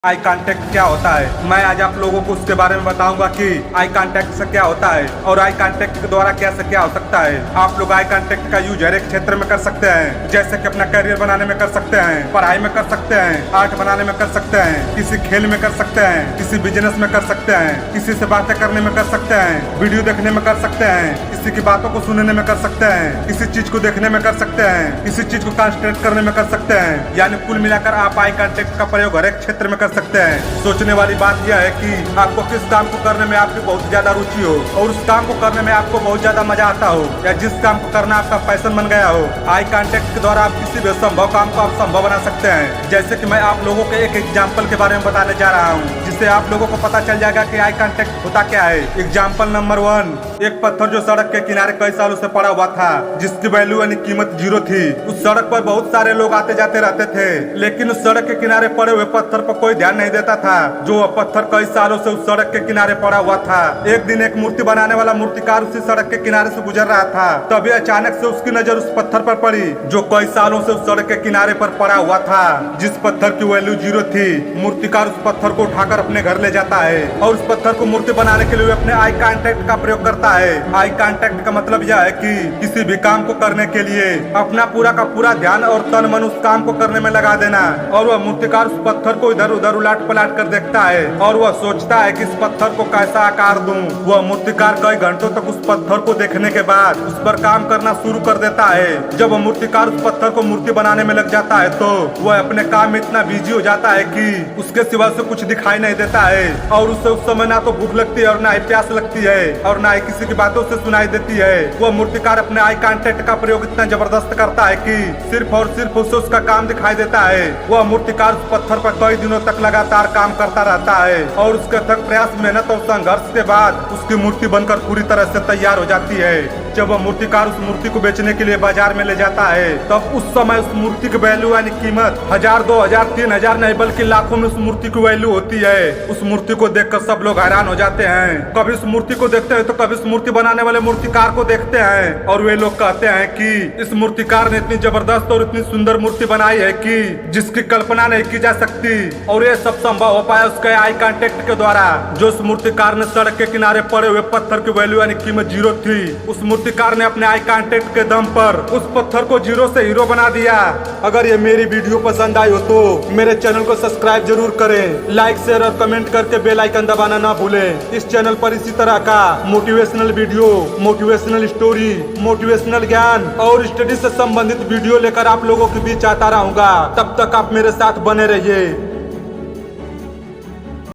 Eye contact क्या होता है। मैं आज आप लोगों को उसके बारे में बताऊंगा कि आई कांटेक्ट से क्या होता है और आई कांटेक्ट के द्वारा कैसे क्या हो सकता है। आप लोग आई कांटेक्ट का यूज हर एक क्षेत्र में कर सकते हैं, जैसे कि अपना करियर बनाने में कर सकते हैं, पढ़ाई में कर सकते हैं, आर्ट बनाने में कर सकते हैं, किसी खेल में कर सकते हैं, किसी बिजनेस में कर सकते हैं, किसी से बातें करने में कर सकते हैं, वीडियो देखने में कर सकते हैं, किसी की बातों को सुनने में कर सकते हैं, किसी चीज को देखने में कर सकते हैं, किसी चीज को कंसंट्रेट करने में कर सकते हैं। यानी कुल मिलाकर आप आई कांटेक्ट का प्रयोग हर एक क्षेत्र में कर सकते हैं। सोचने वाली बात यह है कि आपको किस काम को करने में आपकी बहुत ज्यादा रुचि हो और उस काम को करने में आपको बहुत ज्यादा मजा आता हो, या जिस काम को करना आपका पैशन बन गया हो। आई कांटेक्ट के द्वारा आप किसी भी असंभव काम को आप संभव बना सकते हैं। जैसे कि मैं आप लोगों के एक एग्जाम्पल के बारे में बताने जा रहा हूँ, जिससे आप लोगों को पता चल जाएगा कि आई कांटेक्ट होता क्या है। एग्जाम्पल नंबर 1, एक पत्थर जो सड़क के किनारे कई सालों से पड़ा हुआ था, जिसकी वैल्यू यानी कीमत 0 थी। उस सड़क पर बहुत सारे लोग आते जाते रहते थे, लेकिन उस सड़क के किनारे पड़े हुए पत्थर पर कोई ध्यान नहीं देता था। जो पत्थर कई सालों से उस सड़क के किनारे पड़ा हुआ था। एक दिन एक मूर्ति बनाने वाला मूर्तिकार उसी सड़क के किनारे से गुजर रहा था, तभी अचानक से उसकी नजर उस पत्थर पर पड़ी जो कई सालों से उस सड़क के किनारे पर पड़ा हुआ था, जिस पत्थर की वैल्यू 0 थी। मूर्तिकार उस पत्थर को उठाकर अपने घर ले जाता है और उस पत्थर को मूर्ति बनाने के लिए अपने आई कांटेक्ट का प्रयोग करता है। आई कांटेक्ट का मतलब यह है कि किसी भी काम को करने के लिए अपना पूरा का पूरा ध्यान और तन मन उस काम को करने में लगा देना। और वह मूर्तिकार उस पत्थर को इधर उधर उलट पलट कर देखता है और वह सोचता है कि इस पत्थर को कैसा आकार दूं। वह मूर्तिकार कई घंटों तक उस पत्थर को देखने के बाद उस पर काम करना शुरू कर देता है। जब वह मूर्तिकार उस पत्थर को मूर्ति बनाने में लग जाता है तो वह अपने काम में इतना बिजी हो जाता है कि उसके सिवा से कुछ दिखाई नहीं देता है और उसे उस समय ना तो भूख लगती है और ना ही प्यास लगती है और ना ही किसी की बातों से सुनाई देती है। वह मूर्तिकार अपने आई कांटेक्ट का प्रयोग इतना जबरदस्त करता है कि सिर्फ और सिर्फ उसे उसका काम दिखाई देता है। वह मूर्तिकार उस पत्थर पर कई दिनों तक लगातार काम करता रहता है और उसके अथक प्रयास, मेहनत और संघर्ष के बाद उसकी मूर्ति बनकर पूरी तरह से तैयार हो जाती है। जब वह मूर्तिकार उस मूर्ति को बेचने के लिए बाजार में ले जाता है, तब उस समय उस मूर्ति की वैल्यू यानी कीमत 1000, 2000, 3000 नहीं बल्कि लाखों में उस मूर्ति की वैल्यू होती है। उस मूर्ति को देखकर सब लोग हैरान हो जाते हैं। कभी उस मूर्ति को देखते हैं तो कभी उस मूर्ति बनाने वाले मूर्तिकार को देखते हैं और वे लोग कहते हैं कि इस मूर्तिकार ने इतनी जबरदस्त और इतनी सुंदर मूर्ति बनाई है कि जिसकी कल्पना नहीं की जा सकती। और ये सब संभव हो पाया उसके आई कांटेक्ट के द्वारा। जो उस मूर्तिकार ने सड़क के किनारे पड़े हुए पत्थर की वैल्यू यानी कीमत 0 थी, उस मूर्तिकार ने अपने आई कांटेक्ट के दम पर उस पत्थर को 0 से हीरो बना दिया। अगर ये मेरी वीडियो पसंद आई हो तो मेरे चैनल को सब्सक्राइब जरूर करें, लाइक शेयर और कमेंट करके बेल आइकन दबाना ना भूलें। इस चैनल पर इसी तरह का motivational video, motivational story, motivational ज्ञान और स्टडी से संबंधित वीडियो लेकर आप लोगों के बीच आता रहूंगा। तब तक आप मेरे साथ बने रहिए।